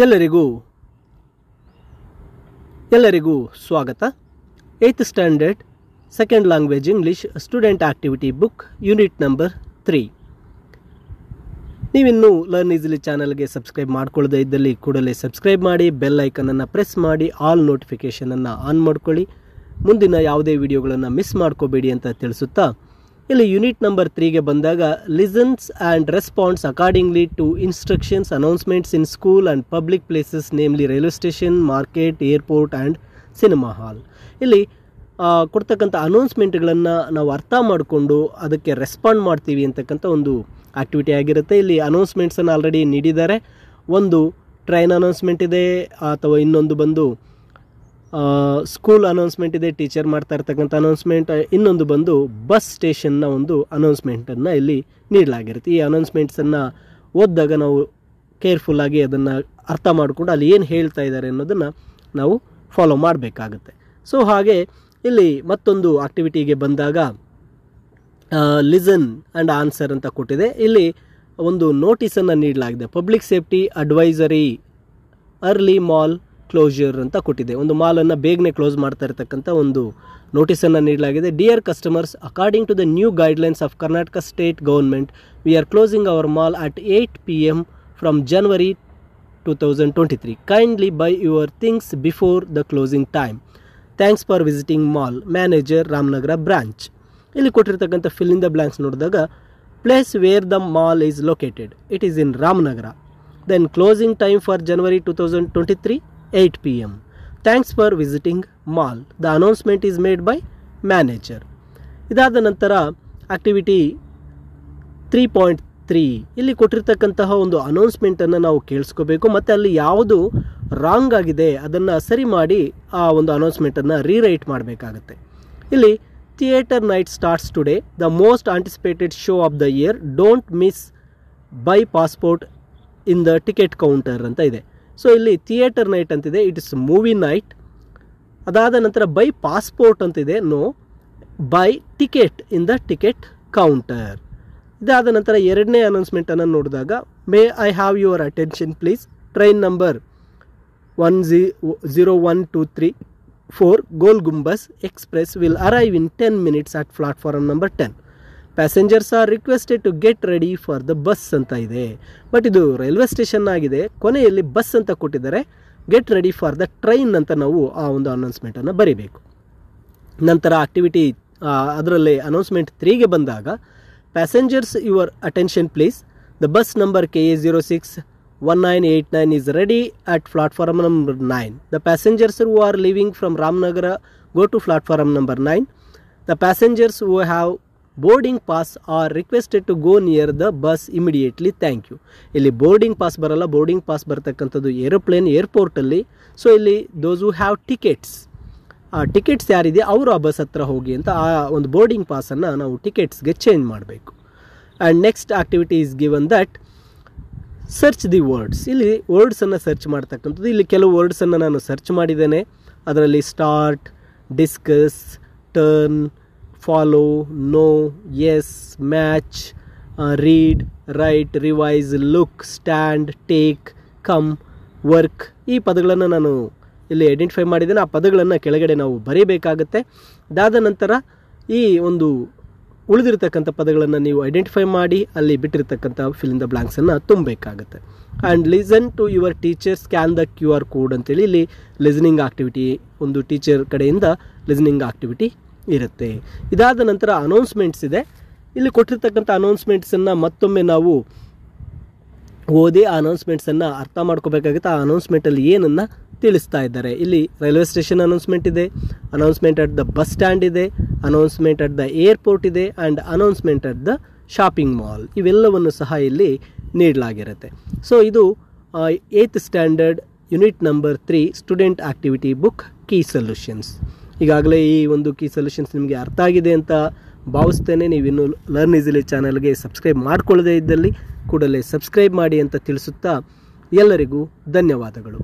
ಎಲ್ಲರಿಗೂ ಸ್ವಾಗತ. 8th standard second language English student activity book unit number 3. ನೀವಿನ್ನೂ learn easily ಚಾನಲ್ಗೆ ಸಬ್ಸ್ಕ್ರೈಬ್ ಮಾಡ್ಕೊಳ್ಳದೇ ಇದ್ದಲ್ಲಿ ಕೂಡಲೇ ಸಬ್ಸ್ಕ್ರೈಬ್ ಮಾಡಿ, ಬೆಲ್ ಐಕನನ್ನು ಪ್ರೆಸ್ ಮಾಡಿ, ಆಲ್ ನೋಟಿಫಿಕೇಷನನ್ನು ಆನ್ ಮಾಡ್ಕೊಳ್ಳಿ. ಮುಂದಿನ ಯಾವುದೇ ವಿಡಿಯೋಗಳನ್ನು ಮಿಸ್ ಮಾಡ್ಕೋಬೇಡಿ ಅಂತ ತಿಳಿಸುತ್ತಾ, ಇಲ್ಲಿ ಯೂನಿಟ್ ನಂಬರ್ 3ಗೆ ಬಂದಾಗ listens and responds accordingly to instructions announcements in school and public places namely railway station, market, airport and cinema hall. ಇಲ್ಲಿ ಕೊಡ್ತಕ್ಕಂಥ ಅನೌನ್ಸ್ಮೆಂಟ್ಗಳನ್ನು ನಾವು ಅರ್ಥ ಮಾಡಿಕೊಂಡು ಅದಕ್ಕೆ ರೆಸ್ಪಾಂಡ್ ಮಾಡ್ತೀವಿ ಅಂತಕ್ಕಂಥ ಒಂದು ಆ್ಯಕ್ಟಿವಿಟಿ ಆಗಿರುತ್ತೆ. ಇಲ್ಲಿ ಅನೌನ್ಸ್ಮೆಂಟ್ಸನ್ನು ಆಲ್ರೆಡಿ ನೀಡಿದ್ದಾರೆ. ಒಂದು ಟ್ರೈನ್ ಅನೌನ್ಸ್ಮೆಂಟ್ ಇದೆ, ಅಥವಾ ಇನ್ನೊಂದು ಬಂದು ಸ್ಕೂಲ್ ಅನೌನ್ಸ್ಮೆಂಟ್ ಇದೆ, ಟೀಚರ್ ಮಾಡ್ತಾ ಇರ್ತಕ್ಕಂಥ ಅನೌನ್ಸ್ಮೆಂಟ್. ಇನ್ನೊಂದು ಬಂದು ಬಸ್ ಸ್ಟೇಷನ್ನ ಒಂದು ಅನೌನ್ಸ್ಮೆಂಟನ್ನು ಇಲ್ಲಿ ನೀಡಲಾಗಿರುತ್ತೆ. ಈ ಅನೌನ್ಸ್ಮೆಂಟ್ಸನ್ನು ಓದಿದಾಗ ನಾವು ಕೇರ್ಫುಲ್ಲಾಗಿ ಅದನ್ನು ಅರ್ಥ ಮಾಡಿಕೊಂಡು ಅಲ್ಲಿ ಏನು ಹೇಳ್ತಾ ಇದ್ದಾರೆ ಅನ್ನೋದನ್ನು ನಾವು ಫಾಲೋ ಮಾಡಬೇಕಾಗುತ್ತೆ. ಸೊ ಹಾಗೆ ಇಲ್ಲಿ ಮತ್ತೊಂದು ಆಕ್ಟಿವಿಟಿಗೆ ಬಂದಾಗ ಲಿಸನ್ ಆ್ಯಂಡ್ ಆನ್ಸರ್ ಅಂತ ಕೊಟ್ಟಿದೆ. ಇಲ್ಲಿ ಒಂದು ನೋಟಿಸನ್ನು ನೀಡಲಾಗಿದೆ. Public safety advisory early mall closure ಅಂತ ಕೊಟ್ಟಿದೆ. ಒಂದು ಮಾಲನ್ನು ಬೇಗನೆ ಕ್ಲೋಸ್ ಮಾಡ್ತಾ ಇರತಕ್ಕಂಥ ಒಂದು ನೋಟಿಸನ್ನು ನೀಡಲಾಗಿದೆ. Dear customers, according to the new guidelines of Karnataka state government, we are closing our mall at 8 PM from January 2023. Kindly buy your things before the closing time. Thanks for visiting mall. Manager, Ramanagara branch. ಇಲ್ಲಿ ಕೊಟ್ಟಿರ್ತಕ್ಕಂಥ fill in the blanks ನೋಡಿದಾಗ, place where the mall is located, it is in Ramanagara. Then closing time for January 2023 8 PM. Thanks for visiting mall. The announcement is made by manager. ಇದಾದ ನಂತರ activity 3.3 ಇಲ್ಲಿ ಕೊಟ್ಟಿರ್ತಕ್ಕಂತಹ ಒಂದು ಅನೌನ್ಸ್ಮೆಂಟನ್ನು ನಾವು ಕೇಳಿಸ್ಕೋಬೇಕು, ಮತ್ತು ಅಲ್ಲಿ ಯಾವುದು ರಾಂಗ್ ಆಗಿದೆ ಅದನ್ನು ಸರಿ ಮಾಡಿ ಆ ಒಂದು ಅನೌನ್ಸ್ಮೆಂಟನ್ನು ರೀರೈಟ್ ಮಾಡಬೇಕಾಗತ್ತೆ. ಇಲ್ಲಿ theatre night starts today, the most anticipated show of the year, don't miss buy passport in the ticket counter ಅಂತ ಇದೆ. ಸೊ ಇಲ್ಲಿ ಥಿಯೇಟರ್ ನೈಟ್ ಅಂತಿದೆ, ಇಟ್ ಇಸ್ ಮೂವಿ ನೈಟ್. ಅದಾದ ನಂತರ ಬೈ ಪಾಸ್ಪೋರ್ಟ್ ಅಂತಿದೆ, no, buy ticket in the ticket counter. ಇದಾದ ನಂತರ ಎರಡನೇ ಅನೌನ್ಸ್ಮೆಂಟನ್ನು ನೋಡಿದಾಗ, may I have your attention please, train number 10123 Gol Gumbaz express will arrive in 10 minutes at platform number 10. Passengers are requested to get ready for the bus ಅಂತ ಇದೆ. But ಇದು railway station ಆಗಿದೆ, ಕೊನೆಯಲ್ಲಿ ಬಸ್ ಅಂತ ಕೊಟ್ಟಿದ್ದಾರೆ. Get ready for the train ಅಂತ ನಾವು ಆ ಒಂದು ಅನೌನ್ಸ್ಮೆಂಟನ್ನು ಬರೀಬೇಕು. ನಂತರ ಆಕ್ಟಿವಿಟಿ ಅದರಲ್ಲಿ ಅನೌನ್ಸ್ಮೆಂಟ್ 3ಗೆ ಬಂದಾಗ, passengers your attention please, the bus number KA061989 is ready at platform number 9. The passengers who are leaving from Ramnagara go to platform number 9. The passengers who have boarding pass are requested to go near the bus immediately. Thank you. ಇಲ್ಲಿ boarding pass ಬರಲ್ಲ, boarding pass ಬರ್ತಕ್ಕಂಥದ್ದು aeroplane ಏರ್ಪೋರ್ಟಲ್ಲಿ. So ಇಲ್ಲಿ ದೋಸ್ who have tickets, ಆ tickets ಯಾರಿದೆ ಅವರು ಆ bus ಹತ್ರ ಹೋಗಿ ಅಂತ ಆ ಒಂದು ಬೋರ್ಡಿಂಗ್ ಪಾಸನ್ನು ನಾವು ಟಿಕೆಟ್ಸ್ಗೆ ಚೇಂಜ್ ಮಾಡಬೇಕು. And next activity is given that search the words. ಇಲ್ಲಿ ವರ್ಡ್ಸನ್ನು ಸರ್ಚ್ ಮಾಡ್ತಕ್ಕಂಥದ್ದು. ಇಲ್ಲಿ ಕೆಲವು ವರ್ಡ್ಸನ್ನು ನಾನು ಸರ್ಚ್ ಮಾಡಿದ್ದೇನೆ. ಅದರಲ್ಲಿ start, discuss, turn, follow, know, yes, match, read, write, revise, look, stand, take, come, work, ಈ ಪದಗಳನ್ನು ನಾನು ಇಲ್ಲಿ ಐಡೆಂಟಿಫೈ ಮಾಡಿದ್ದೇನೆ. ಆ ಪದಗಳನ್ನು ಕೆಳಗಡೆ ನಾವು ಬರೀಬೇಕಾಗತ್ತೆ. ಅದಾದ ನಂತರ ಈ ಒಂದು ಉಳಿದಿರ್ತಕ್ಕಂಥ ಪದಗಳನ್ನು ನೀವು ಐಡೆಂಟಿಫೈ ಮಾಡಿ ಅಲ್ಲಿ ಬಿಟ್ಟಿರ್ತಕ್ಕಂಥ ಫಿಲ್ ಇನ್ ದ ಬ್ಲಾಂಕ್ಸನ್ನು ತುಂಬಬೇಕಾಗತ್ತೆ. And listen to your teacher, scan the QR code ಅಂತೇಳಿ ಇಲ್ಲಿ ಲಿಸನಿಂಗ್ ಆಕ್ಟಿವಿಟಿ, ಒಂದು ಟೀಚರ್ ಕಡೆಯಿಂದ ಲಿಸನಿಂಗ್ ಆಕ್ಟಿವಿಟಿ ಇರುತ್ತೆ. ಇದಾದ ನಂತರ ಅನೌನ್ಸ್ಮೆಂಟ್ಸ್ ಇದೆ. ಇಲ್ಲಿ ಕೊಟ್ಟಿರ್ತಕ್ಕಂಥ ಅನೌನ್ಸ್ಮೆಂಟ್ಸನ್ನು ಮತ್ತೊಮ್ಮೆ ನಾವು ಓದಿ ಆ ಅನೌನ್ಸ್ಮೆಂಟ್ಸನ್ನು ಅರ್ಥ ಮಾಡ್ಕೋಬೇಕಾಗುತ್ತೆ. ಆ ಅನೌನ್ಸ್ಮೆಂಟಲ್ಲಿ ಏನನ್ನು ತಿಳಿಸ್ತಾ ಇದ್ದಾರೆ. ಇಲ್ಲಿ ರೈಲ್ವೆ ಸ್ಟೇಷನ್ ಅನೌನ್ಸ್ಮೆಂಟ್ ಇದೆ, announcement at the bus stand ಇದೆ, ಅನೌನ್ಸ್ಮೆಂಟ್ ಅಟ್ ದ ಏರ್ಪೋರ್ಟ್ ಇದೆ, and announcement at the shopping mall. ಇವೆಲ್ಲವನ್ನು ಸಹ ಇಲ್ಲಿ ನೀಡಲಾಗಿರುತ್ತೆ. ಸೊ ಇದು 8th standard unit number 3 student activity book key solutions. ಈಗಾಗಲೇ ಈ ಒಂದು ಕೀ ಸೊಲ್ಯೂಷನ್ಸ್ ನಿಮಗೆ ಅರ್ಥ ಆಗಿದೆ ಅಂತ ಭಾವಿಸ್ತೇನೆ. ನೀವಿನ್ನೂ ಲರ್ನ್ ಈಸಿಲಿ ಚಾನಲ್ಗೆ ಸಬ್ಸ್ಕ್ರೈಬ್ ಮಾಡ್ಕೊಳ್ಳದೇ ಇದ್ದಲ್ಲಿ ಕೂಡಲೇ ಸಬ್ಸ್ಕ್ರೈಬ್ ಮಾಡಿ ಅಂತ ತಿಳಿಸುತ್ತಾ ಎಲ್ಲರಿಗೂ ಧನ್ಯವಾದಗಳು.